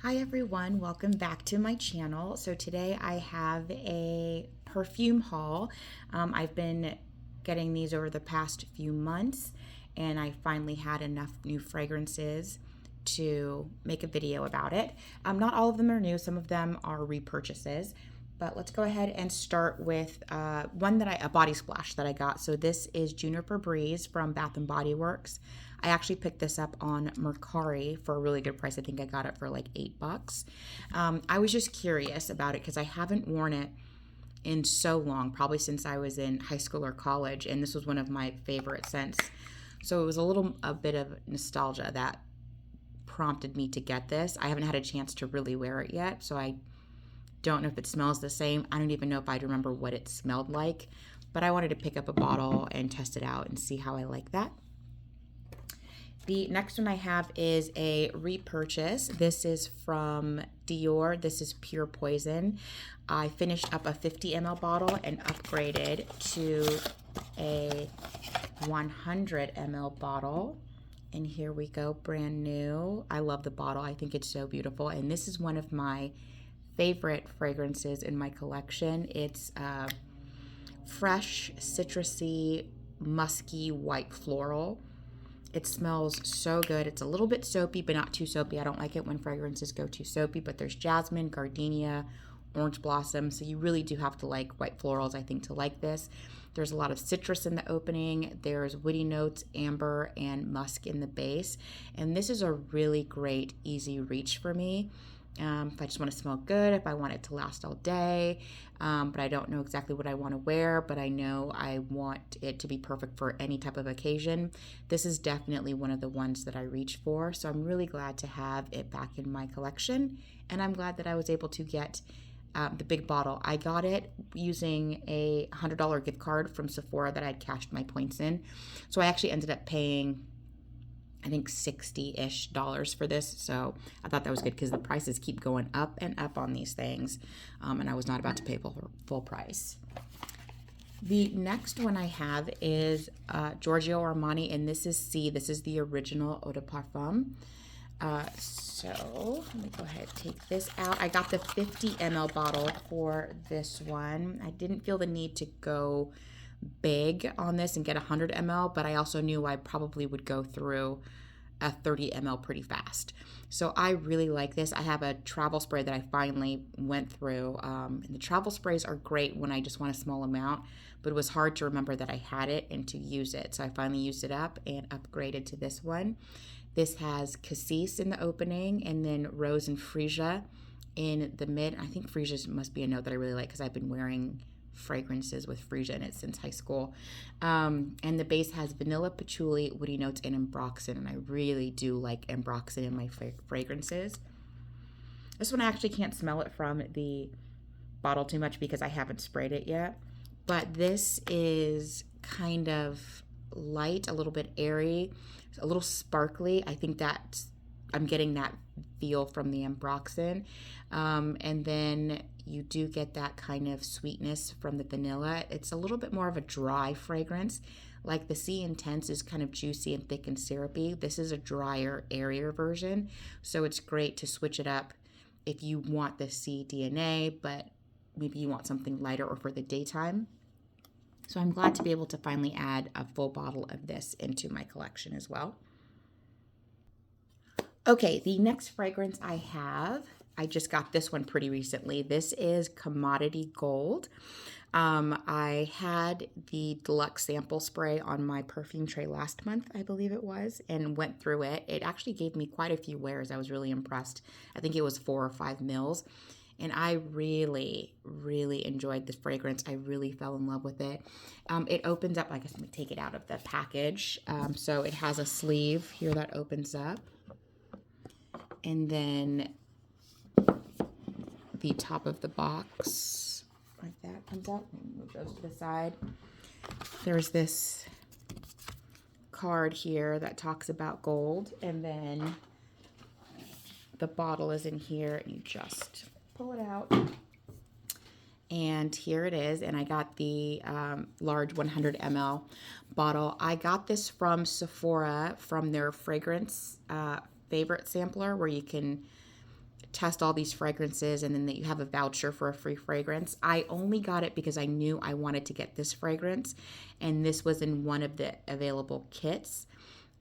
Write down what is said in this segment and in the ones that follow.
Hi everyone, welcome back to my channel. So today I have a perfume haul. I've been getting these over the past few months and I finally had enough new fragrances to make a video about it. Not all of them are new, some of them are repurchases. But let's go ahead and start with a body splash that I got. So this is Juniper Breeze from Bath and Body Works. I actually picked this up on Mercari for a really good price. I think I got it for like $8. I was just curious about it because I haven't worn it in so long, probably since I was in high school or college, and this was one of my favorite scents. So it was a bit of nostalgia that prompted me to get this. I haven't had a chance to really wear it yet, so I don't know if it smells the same. I don't even know if I'd remember what it smelled like, but I wanted to pick up a bottle and test it out and see how I like that. The next one I have is a repurchase. This is from Dior. This is Pure Poison. I finished up a 50 ml bottle and upgraded to a 100 ml bottle. And here we go, brand new. I love the bottle. I think it's so beautiful. And this is one of my favorite fragrances in my collection. It's fresh, citrusy, musky, white floral. It smells so good. It's a little bit soapy, but not too soapy. I don't like it when fragrances go too soapy, but there's jasmine, gardenia, orange blossom. So you really do have to like white florals, I think, to like this. There's a lot of citrus in the opening. There's woody notes, amber, and musk in the base. And this is a really great, easy reach for me. If I just want to smell good, if I want it to last all day, but I don't know exactly what I want to wear, but I know I want it to be perfect for any type of occasion. This is definitely one of the ones that I reach for, so I'm really glad to have it back in my collection, and I'm glad that I was able to get the big bottle. I got it using a $100 gift card from Sephora that I'd cashed my points in, so I actually ended up paying I think $60-ish for this. So I thought that was good because the prices keep going up and up on these things. And I was not about to pay full price. The next one I have is Giorgio Armani, and this is Si. This is the original Eau de Parfum. So let me go ahead and take this out. I got the 50 ml bottle for this one. I didn't feel the need to go big on this and get 100 ml, but I also knew I probably would go through a 30 ml pretty fast. So I really like this. I have a travel spray that I finally went through, and the travel sprays are great when I just want a small amount, but it was hard to remember that I had it and to use it. So I finally used it up and upgraded to this one. This has cassis in the opening and then rose and freesia in the mid. I think freesia must be a note that I really like because I've been wearing fragrances with freesia in it since high school. And the base has vanilla, patchouli, woody notes, and ambroxan. And I really do like ambroxan in my fragrances. This one I actually can't smell it from the bottle too much because I haven't sprayed it yet. But this is kind of light, a little bit airy, a little sparkly. I think that I'm getting that feel from the ambroxan. And then you do get that kind of sweetness from the vanilla. It's a little bit more of a dry fragrance. Like the Si Intense is kind of juicy and thick and syrupy. This is a drier, airier version. So it's great to switch it up if you want the Si DNA, but maybe you want something lighter or for the daytime. So I'm glad to be able to finally add a full bottle of this into my collection as well. Okay, the next fragrance I have, I just got this one pretty recently. This is Commodity Gold. I had the deluxe sample spray on my perfume tray last month, I believe it was, and went through it. It actually gave me quite a few wears. I was really impressed. I think it was 4 or 5 mils. And I really, really enjoyed this fragrance. I really fell in love with it. It opens up, I guess let me take it out of the package. So it has a sleeve here that opens up. And then the top of the box, like that, comes out. Move those to the side. There's this card here that talks about gold. And then the bottle is in here. And you just pull it out. And here it is. And I got the large 100 ml bottle. I got this from Sephora from their fragrance favorite sampler where you can test all these fragrances and then that you have a voucher for a free fragrance. I only got it because I knew I wanted to get this fragrance, and this was in one of the available kits.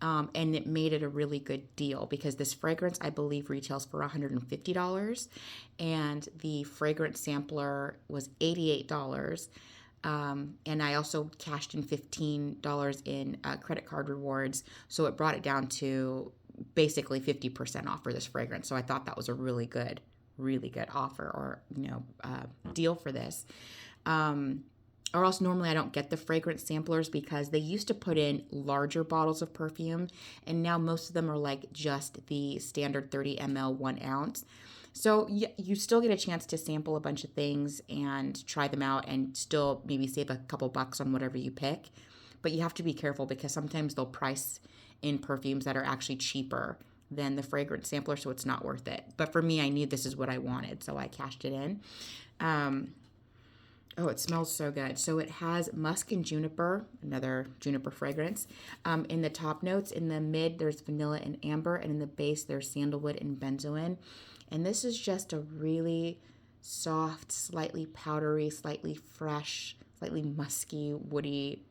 And it made it a really good deal because this fragrance, I believe, retails for $150, and the fragrance sampler was $88. And I also cashed in $15 in credit card rewards, so it brought it down to basically 50% off for this fragrance. So I thought that was a really good offer, or deal for this. Or else normally I don't get the fragrance samplers because they used to put in larger bottles of perfume, and now most of them are like just the standard 30 ml 1 ounce. So you still get a chance to sample a bunch of things and try them out and still maybe save a couple bucks on whatever you pick. But you have to be careful because sometimes they'll price in perfumes that are actually cheaper than the fragrance sampler, so it's not worth it. But for me, I knew this is what I wanted, so I cashed it in. Oh, it smells so good. So it has musk and juniper, another juniper fragrance. In the top notes, in the mid, there's vanilla and amber, and in the base, there's sandalwood and benzoin. And this is just a really soft, slightly powdery, slightly fresh, slightly musky, woody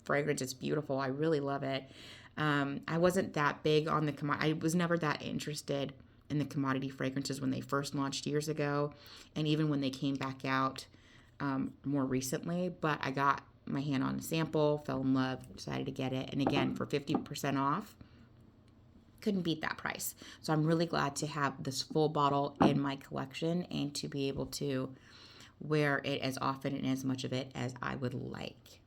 fragrance. It's beautiful. I really love it. I wasn't that big on the I was never that interested in the commodity fragrances when they first launched years ago, and even when they came back out more recently. But I got my hand on a sample, fell in love, decided to get it, and again for 50% off. Couldn't beat that price. So I'm really glad to have this full bottle in my collection and to be able to wear it as often and as much of it as I would like.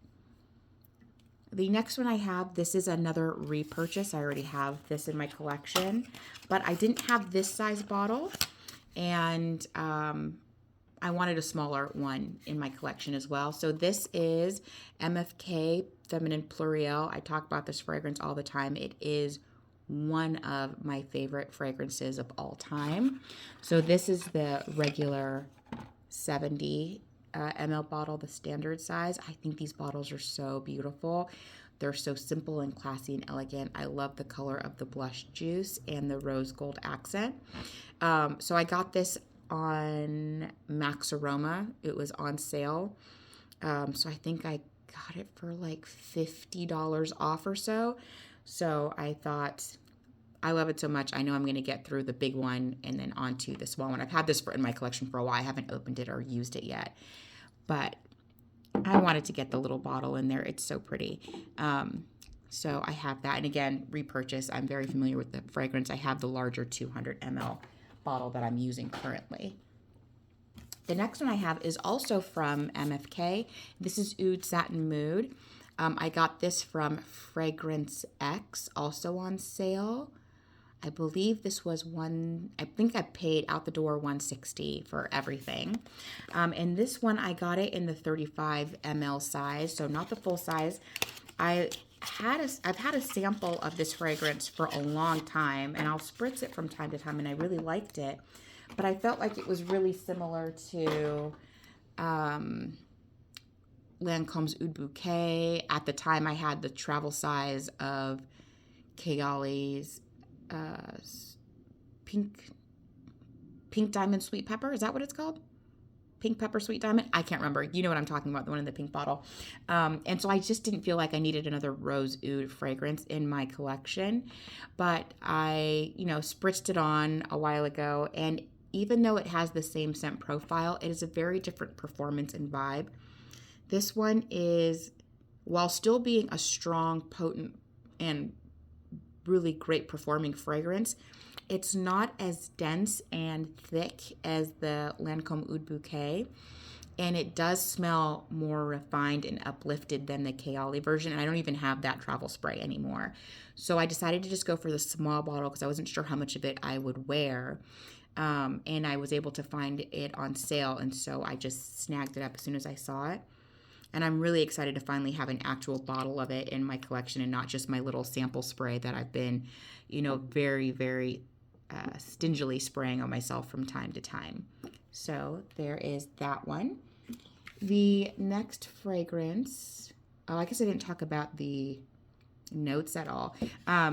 The next one I have, this is another repurchase. I already have this in my collection, but I didn't have this size bottle, and I wanted a smaller one in my collection as well. So this is MFK Féminin Pluriel. I talk about this fragrance all the time. It is one of my favorite fragrances of all time. So this is the regular 70 ml bottle, the standard size. I think these bottles are so beautiful. They're so simple and classy and elegant. I love the color of the blush juice and the rose gold accent. So I got this on Max Aroma. It was on sale. So I think I got it for like $50 off or so. So I thought, I love it so much. I know I'm going to get through the big one and then onto the small one. I've had this in my collection for a while. I haven't opened it or used it yet, but I wanted to get the little bottle in there. It's so pretty. So I have that. And again, repurchase. I'm very familiar with the fragrance. I have the larger 200 ml bottle that I'm using currently. The next one I have is also from MFK. This is Oud Satin Mood. I got this from Fragrance X, also on sale. I believe this was I think I paid out the door $160 for everything. And this one, I got it in the 35 ml size, so not the full size. I've had a sample of this fragrance for a long time, and I'll spritz it from time to time, and I really liked it. But I felt like it was really similar to Lancome's Oud Bouquet. At the time, I had the travel size of Kayali's pink diamond sweet pepper. Is that what it's called? Pink pepper sweet diamond? I can't remember. You know what I'm talking about, the one in the pink bottle. And so I just didn't feel like I needed another rose oud fragrance in my collection. But I, spritzed it on a while ago, and even though it has the same scent profile, it is a very different performance and vibe. This one is, while still being a strong, potent, and really great performing fragrance, it's not as dense and thick as the Lancome Oud Bouquet, and it does smell more refined and uplifted than the Kayali version, and I don't even have that travel spray anymore. So I decided to just go for the small bottle because I wasn't sure how much of it I would wear, and I was able to find it on sale, and so I just snagged it up as soon as I saw it. And I'm really excited to finally have an actual bottle of it in my collection and not just my little sample spray that I've been, very, very stingily spraying on myself from time to time. So there is that one. The next fragrance, I guess I didn't talk about the notes at all.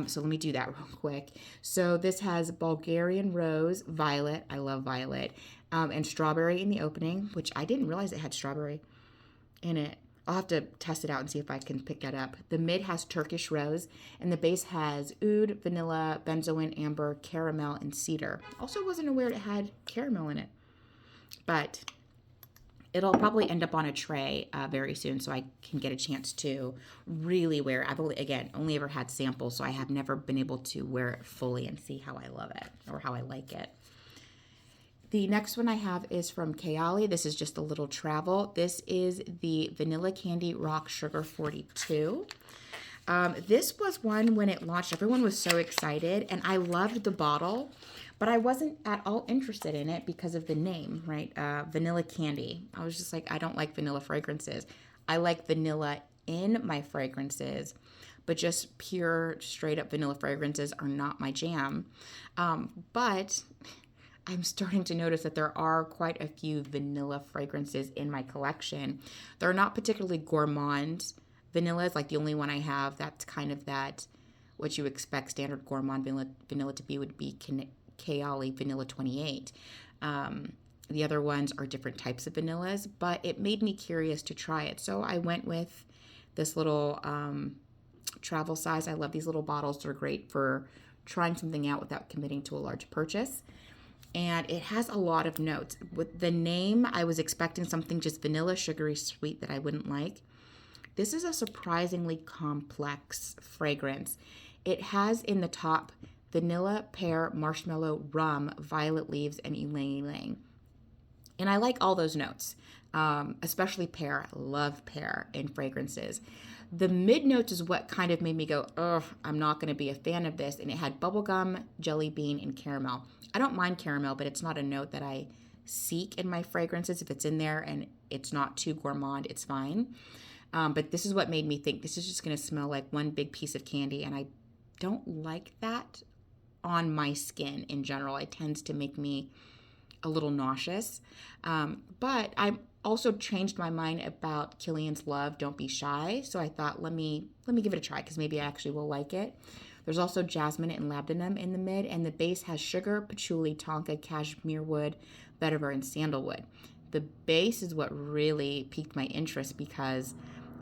So let me do that real quick. So this has Bulgarian rose, violet. I love violet. And strawberry in the opening, which I didn't realize it had strawberry in it. I'll have to test it out and see if I can pick that up. The mid has Turkish rose, and the base has oud, vanilla, benzoin, amber, caramel, and cedar. Also wasn't aware it had caramel in it, but it'll probably end up on a tray very soon, so I can get a chance to really wear it. I've only ever had samples, so I have never been able to wear it fully and see how I love it or how I like it. The next one I have is from Kayali. This is just a little travel. This is the Vanilla Candy Rock Sugar 42. This was one when it launched, everyone was so excited, and I loved the bottle, but I wasn't at all interested in it because of the name, right? Vanilla candy. I was just like, I don't like vanilla fragrances. I like vanilla in my fragrances, but just pure, straight up vanilla fragrances are not my jam. But I'm starting to notice that there are quite a few vanilla fragrances in my collection. They're not particularly gourmand vanillas. Like the only one I have that's kind of that, what you expect standard gourmand vanilla to be would be Kayali Vanilla 28. The other ones are different types of vanillas, but it made me curious to try it. So I went with this little travel size. I love these little bottles. They're great for trying something out without committing to a large purchase. And it has a lot of notes. With the name, I was expecting something just vanilla, sugary, sweet that I wouldn't like. This is a surprisingly complex fragrance. It has in the top vanilla, pear, marshmallow, rum, violet leaves, and ylang ylang. And I like all those notes, especially pear. I love pear in fragrances. The mid notes is what kind of made me go, ugh, I'm not going to be a fan of this. And it had bubblegum, jelly bean, and caramel. I don't mind caramel, but it's not a note that I seek in my fragrances. If it's in there and it's not too gourmand, it's fine. But this is what made me think this is just going to smell like one big piece of candy. And I don't like that on my skin in general. It tends to make me a little nauseous. But I also changed my mind about Killian's Love, Don't Be Shy. So I thought, let me give it a try because maybe I actually will like it. There's also jasmine and labdanum in the mid, and the base has sugar, patchouli, tonka, cashmere wood, vetiver, and sandalwood. The base is what really piqued my interest because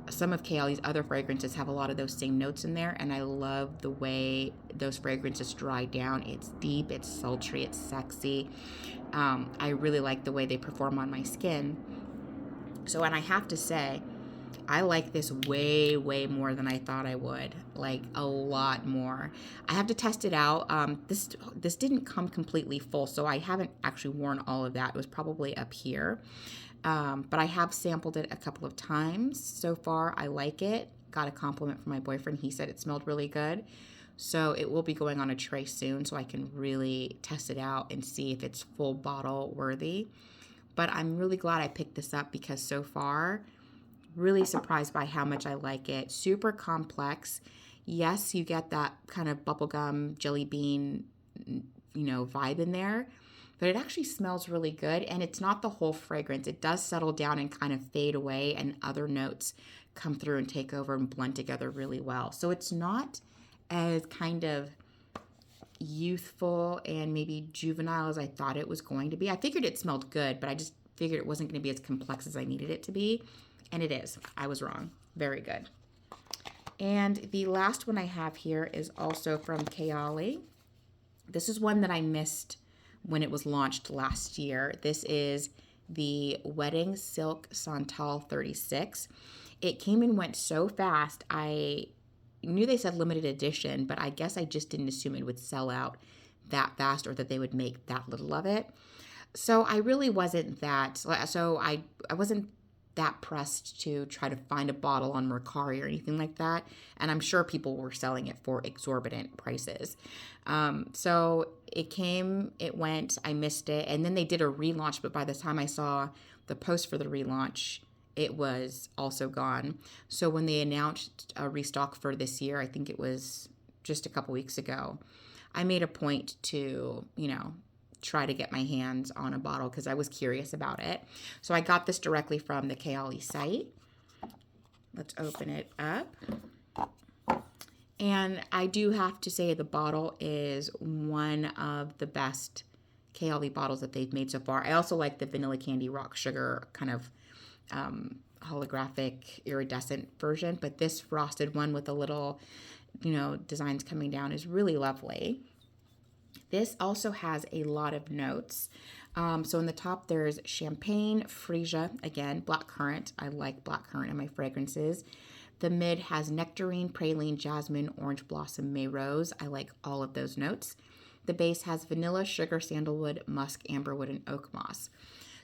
some of Kayali's other fragrances have a lot of those same notes in there, and I love the way those fragrances dry down. It's deep, it's sultry, it's sexy. I really like the way they perform on my skin. So, and I have to say, I like this way, way more than I thought I would. Like a lot more. I have to test it out. This didn't come completely full, so I haven't actually worn all of that. It was probably up here. But I have sampled it a couple of times so far. I like it. Got a compliment from my boyfriend. He said it smelled really good. So it will be going on a tray soon so I can really test it out and see if it's full bottle worthy. But I'm really glad I picked this up because so far, really surprised by how much I like it. Super complex. Yes, you get that kind of bubblegum, jelly bean, vibe in there. But it actually smells really good, and it's not the whole fragrance. It does settle down and kind of fade away, and other notes come through and take over and blend together really well. So it's not as kind of youthful and maybe juvenile as I thought it was going to be. I figured it smelled good, but I just figured it wasn't going to be as complex as I needed it to be, and it is. I was wrong. Very good. And the last one I have here is also from Kayali. This is one that I missed when it was launched last year. This is the Wedding Silk Santal 36. It came and went so fast. I knew they said limited edition, but I guess I just didn't assume it would sell out that fast or that they would make that little of it. So I really wasn't that, I wasn't that pressed to try to find a bottle on Mercari or anything like that. And I'm sure people were selling it for exorbitant prices. So it came, it went, I missed it. And then they did a relaunch, but by the time I saw the post for the relaunch, it was also gone. So when they announced a restock for this year, I think it was just a couple weeks ago, I made a point to, try to get my hands on a bottle because I was curious about it. So I got this directly from the Kayali site. Let's open it up. And I do have to say the bottle is one of the best Kayali bottles that they've made so far. I also like the vanilla candy rock sugar kind of holographic iridescent version, but this frosted one with a little, designs coming down is really lovely. This also has a lot of notes. So in the top, there's champagne, freesia, again, blackcurrant. I like blackcurrant in my fragrances. The mid has nectarine, praline, jasmine, orange blossom, may rose. I like all of those notes. The base has vanilla, sugar, sandalwood, musk, amberwood, and oak moss.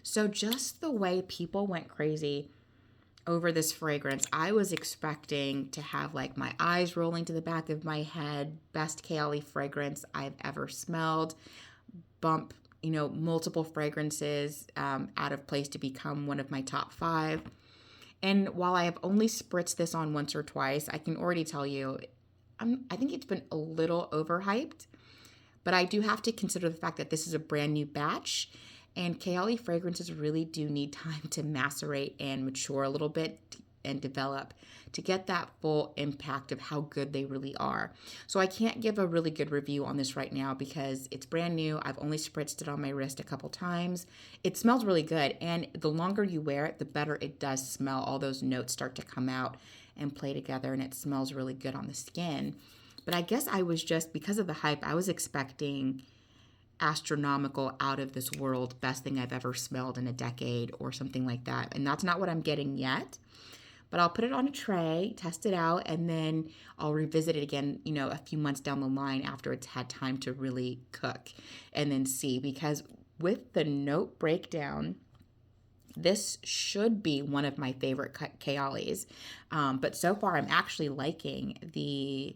So just the way people went crazy over this fragrance, I was expecting to have like my eyes rolling to the back of my head. Best Kayali fragrance I've ever smelled. Bump, multiple fragrances out of place to become one of my top 5. And while I have only spritzed this on once or twice, I can already tell you, I think it's been a little overhyped. But I do have to consider the fact that this is a brand new batch, and Kayali fragrances really do need time to macerate and mature a little bit and develop to get that full impact of how good they really are. So I can't give a really good review on this right now because it's brand new. I've only spritzed it on my wrist a couple times. It smells really good, and the longer you wear it, the better it does smell. All those notes start to come out and play together, and it smells really good on the skin. But I guess I was just, because of the hype, I was expecting astronomical, out of this world, best thing I've ever smelled in a decade or something like that. And that's not what I'm getting yet. But I'll put it on a tray, test it out, and then I'll revisit it again, a few months down the line after it's had time to really cook and then see. Because with the note breakdown, this should be one of my favorite Kayalis. But so far, I'm actually liking the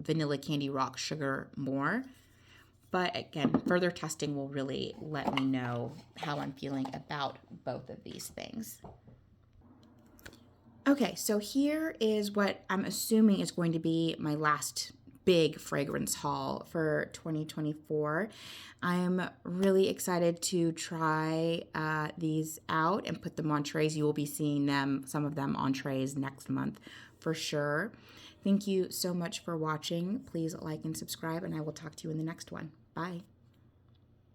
vanilla candy rock sugar more. But again, further testing will really let me know how I'm feeling about both of these things. Okay, so here is what I'm assuming is going to be my last big fragrance haul for 2024. I'm really excited to try these out and put them on trays. You will be seeing some of them on trays next month for sure. Thank you so much for watching. Please like and subscribe, and I will talk to you in the next one. Bye.